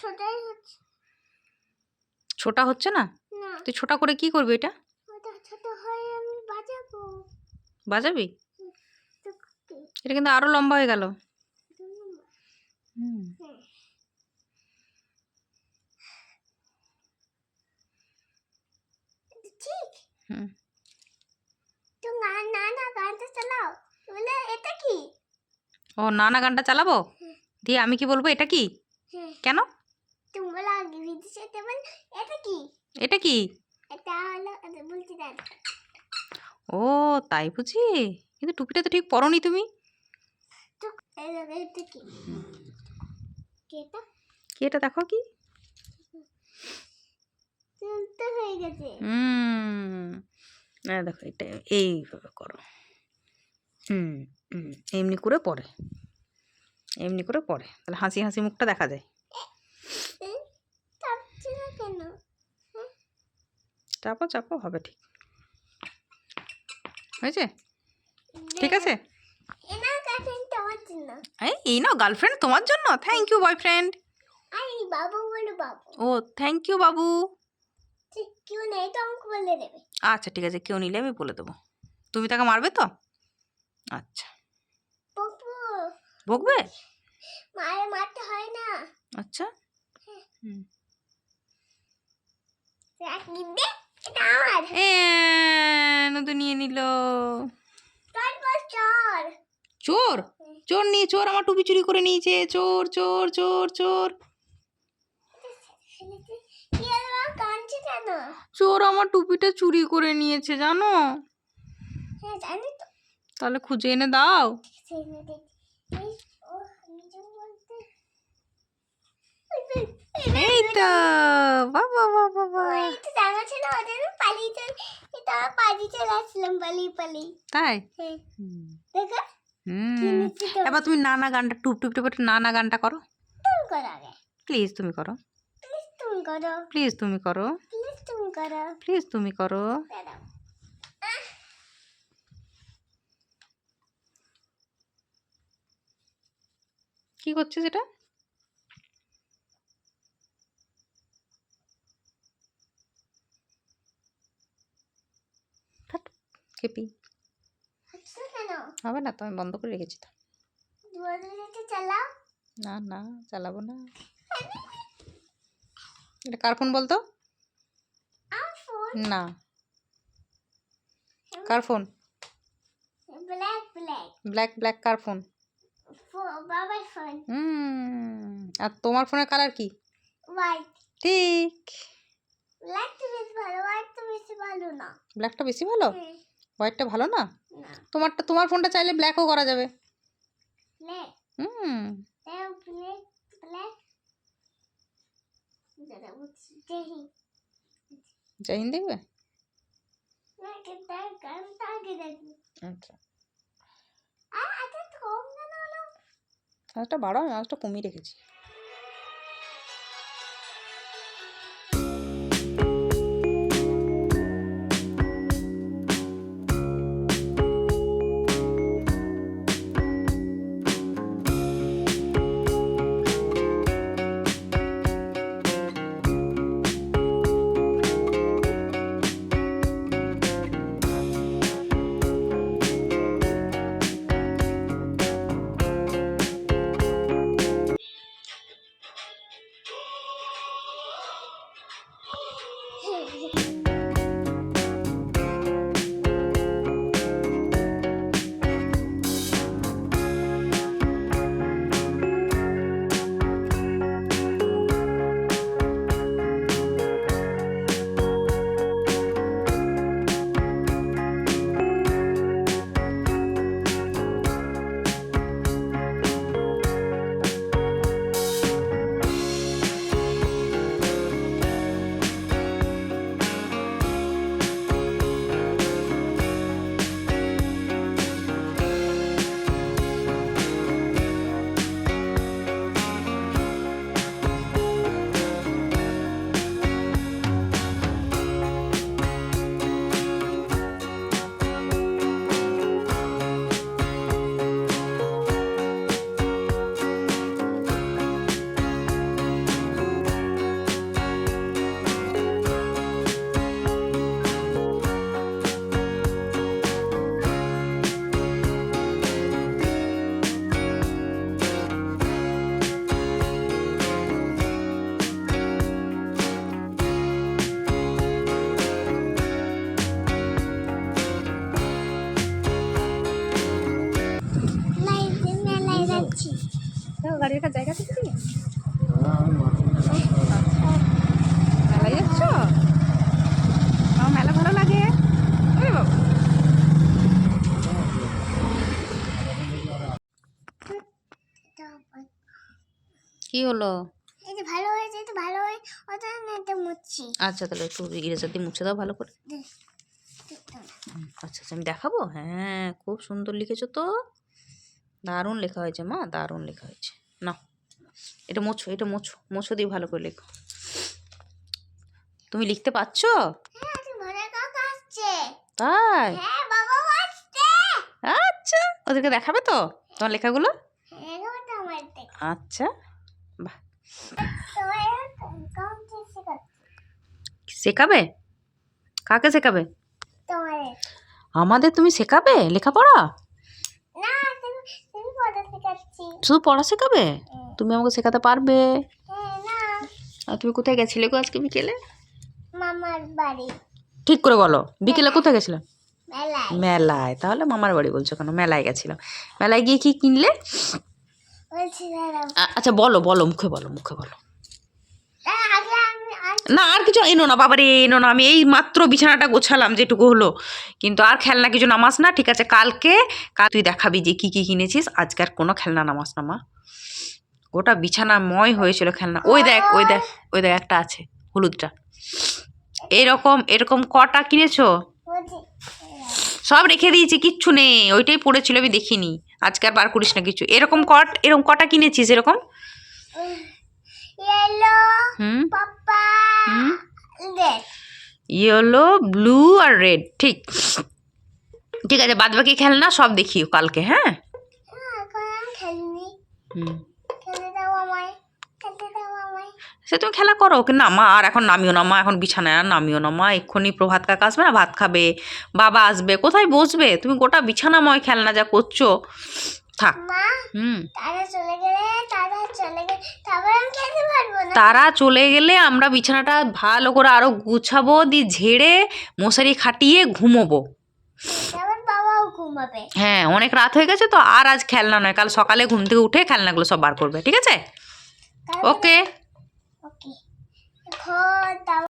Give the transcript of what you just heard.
ছোটাই হচ্ছে ছোটা হচ্ছে না? না তুই ছোটা করে কি করবি এটা? ওটা ছোট হয়ে আমি বাজাবো বাজাবি? তো কি এটা কিন্তু আরো লম্বা হয়ে গেল। হুম হ্যাঁ ঠিক হুম তো না না না গানটা চালাও বলে এটা কি ও নানা গানটা চালাবো? দিয়ে আমি কি বলবো এটা কি? হ্যাঁ কেন? তুমি বলো আগে বিদেশে তেমন এটা কি এটা কি? এটা হলো এটা বলতে দেন ও তাই বুঝি। কিন্তু টুপিটা তো ঠিক পরনি তুমি। তো এটা কি কি এটা কি এটা দেখো কি? তো হয়ে গেছে দেখো এটা এইভাবে করো। হুম হুম এমনি করে পরে, এমনি করে পরে তাহলে হাসি হাসি মুখটা দেখা যায়। চাপছি না কেন চাপো চাপো হবে ঠিক। হয়েছে? ঠিক আছে। এনা গার্লফ্রেন্ড তোমার জন্য এই নাও গার্লফ্রেন্ড তোমার জন্য। Thank you boyfriend. আই বাবু বলো বাবু ও থ্যাংক ইউ বাবু। ঠিক কেউ নেই তো আমাকে বলে দেবে আচ্ছা ঠিক আছে, কেউ নিলে আমি বলে দেবো। তুমি তাকে মারবে তো? আচ্ছা পপু বকবে? মারে মারতে হয় না আচ্ছা হুম রাখ দে এটা আমার নতুন নিয়ে নিল। তোর বস চোর চোর? চোর নিয়ে চোর আমার টুপি চুরি করে নিয়েছে। চোর চোর চোর চোর। কি আর কাঁদছে কেন চোর আমার টুপিটা চুরি করে নিয়েছে জানো। হ্যাঁ জানি তো তাহলে খুঁজে এনে দাও। ছেলে দেখ এই ও নিজে বলতে এই তো বাবা বাবা বাবা। ওই তো জানা ছিল ওদের পালিয়ে চল এটা পালিয়ে চলে আসলাম পালিয়ে পালিয়ে তাই হ্যাঁ হুম দেখো হুম এবার তুমি নানা গানটা টুপ টুপ টুপ নানা গানটা করো তুমি করো আগে প্লিজ। তুমি করো প্লিজ তুমি করো প্লিজ। তুমি করো প্লিজ তুমি করো প্লিজ। তুমি করো। দাঁড়াও কি করছে সেটা? খেপি হচ্ছে কেন হবে না তো, আমি বন্ধ করে রেখেছি তো। দুয়ারে চালাও না না চালাবো না। এটা কার ফোন বলতো? আমার ফোন না কার phone? Black black black black কার ফোন? বাবার ফোন আর তোমার ফোনের কালার কি? হোয়াইট ঠিক। ব্ল্যাক তো বেশি ভালো হোয়াইট তো বেশি ভালো না ব্ল্যাকটা বেশি ভালো, হ্যাঁ, হোয়াইটটা ভালো না? না তোমারটা, তোমার ফোনটা চাইলে ব্ল্যাকও করা যাবে। ব্ল্যাক হুম ব্ল্যাক ব্ল্যাক দাদা বুঝছি দেখি জয় হিন্দ দেখবে? না কিন্তু গানটা আগে দেখি আচ্ছা আচ্ছা তো কম কেন হলো আওয়াজটা বাড়ো, আমি আওয়াজটা কমিয়ে রেখেছি। গাড়ি রাখার জায়গা থেকে দিয়ে মেলায় যাচ্ছ? আমার মেলা ভালো লাগে। ওরে বাবা, কি হলো? এই যে ভালো হয়েছে, এটা ভালো হয়ে ওটা না এটা মুচ্ছি। আচ্ছা তাহলে একটু ইরেজার দিয়ে মুছে দাও ভালো করে। আচ্ছা আচ্ছা আমি দেখাবো। হ্যাঁ খুব সুন্দর লিখেছো তো, দারুণ লেখা হয়েছে মা, দারুণ লেখা হয়েছে। না এটা মোছো, এটা মোছো, মোছো দিয়ে ভালো করে লেখো। তুমি লিখতে পারছো? হ্যাঁ, তুই মনে কাকা আসছে। তাই? হ্যাঁ, বাবা আসছে। আচ্ছা ওদেরকে দেখাবে তো তোমার লেখাগুলো? হ্যাঁ, ওটা আমার দেখ। আচ্ছা বাহ, তোমার কাউন্ট শেখাচ্ছে। শেখাবে? কাকে শেখাবে? তোমার আমাদের তুমি শেখাবে লেখাপড়া? না, তুমি পড়া শেখাচ্ছি। শুধু পড়া শেখাবে? তুমি আমাকে শেখাতে পারবে? হ্যাঁ, না, আর তুমি কোথায় গেছিলে গো আজকে বিকেলে? মামার বাড়ি ঠিক করে বলো, বিকেলে কোথায় গেছিলাম? মেলায়। মেলায়। তাহলে মামার বাড়ি বলছো কেন? মেলায় গেছিলাম। মেলায় গিয়ে কি কিনলে? বলছি দাঁড়াও। আচ্ছা বলো বলো, মুখে বলো, মুখে বলো। আগে আমি না আর কিছু এনো না বাবারে, এনো না। আমি এই মাত্র বিছানাটা গোছালাম যেটুকু হলো, কিন্তু আর খেলনা কিছু নামাস না, ঠিক আছে? কালকে তুই দেখাবি যে কি কি কিনেছিস। আজকে আর কোনো খেলনা নামাস না মা। গোটা বিছানাময় হয়েছিল খেলনা। ওই দেখ ওই দেখ ওই দেখ একটা আছে হলুদটা। এরকম এরকম কটা কিনেছো? বলছি সব রেখে দিয়েছি, কিচ্ছু নেই, ওইটাই পড়েছিল, আমি দেখিনি। আজকে আর বার করিস না কিছু। এরকম এরকম কটা কিনেছিস এরকম? ইয়েলো, হুম পাপা, হুম রেড। ইয়েলো, ব্লু আর রেড, ঠিক ঠিক আছে। বাদ বাকি খেলনা সব দেখিও কালকে, হ্যাঁ? এখন আমি খেলিনি। হুম খেলতে দাও আমায়, খেলতে দাও আমায়। সে তুমি খেলা করো, কিন্তু না মা আর এখন নামিও না মা, এখন বিছানায় আর নামিও না মা। এক্ষুনি প্রভাত কাকা আসবে না, ভাত খাবে, বাবা আসবে, কোথায় বসবে? তুমি গোটা বিছানাময় খেলনা যা করছো, থাক। মা, হুম তারা চলে গেলে তারপর আমি খেলতে পারবো না। তারা চলে গেলে আমরা বিছানাটা ভালো করে আরো গুছাবো, দিয়ে ঝেড়ে মশারি খাটিয়ে ঘুমোবো। তারপর বাবাও ঘুমাবে। হ্যাঁ অনেক রাত হয়ে গেছে তো, আর আজ খেলনা নয়, কাল সকালে ঘুম থেকে উঠে খেলনাগুলো সব বার করবে, ঠিক আছে? ওকে। ওকে।